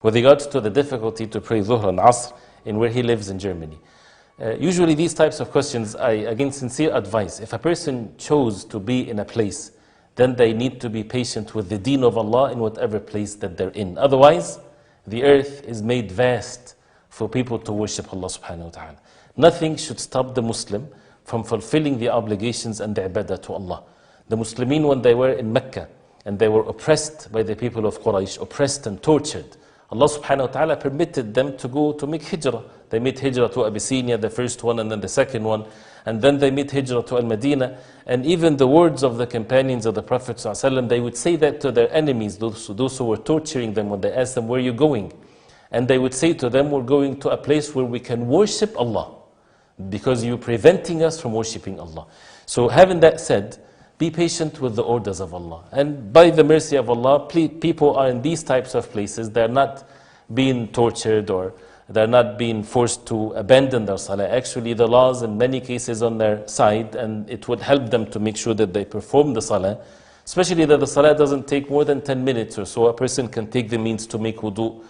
with regards to the difficulty to pray Zuhr and Asr in where he lives in Germany. Usually these types of questions, I again sincere advice. If a person chose to be in a place, then they need to be patient with the deen of Allah in whatever place that they're in. Otherwise, the earth is made vast for people to worship Allah subhanahu wa ta'ala. Nothing should stop the Muslim from fulfilling the obligations and the ibadah to Allah. The Muslimin, when they were in Mecca and they were oppressed by the people of Quraysh, oppressed and tortured, Allah subhanahu wa ta'ala permitted them to go to make hijrah. They made hijrah to Abyssinia, the first one, and then the second one. And then they made hijrah to Al-Madinah. And even the words of the companions of the Prophet ﷺ, they would say that to their enemies, those who were torturing them, when they asked them, where are you going? And they would say to them, we're going to a place where we can worship Allah, because you're preventing us from worshiping Allah. So having that said, be patient with the orders of Allah. And by the mercy of Allah, people are in these types of places. They're not being tortured or they're not being forced to abandon their salah. Actually, the laws in many cases on their side, and it would help them to make sure that they perform the salah. Especially that the salah doesn't take more than 10 minutes or so. A person can take the means to make wudu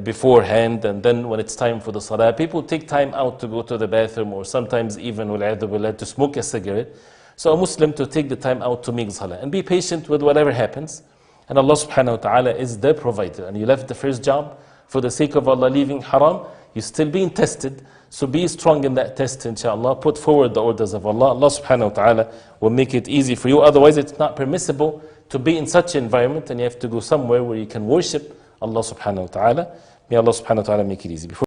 beforehand, and then when it's time for the salah, people take time out to go to the bathroom, or sometimes even to smoke a cigarette. So a Muslim to take the time out to make salah and be patient with whatever happens. And Allah subhanahu wa ta'ala is the provider. And you left the first job for the sake of Allah, leaving haram, you're still being tested. So be strong in that test, inshallah. Put forward the orders of Allah. Allah subhanahu wa ta'ala will make it easy for you. Otherwise, it's not permissible to be in such an environment, and you have to go somewhere where you can worship Allah subhanahu wa ta'ala. May Allah subhanahu wa ta'ala make it easy.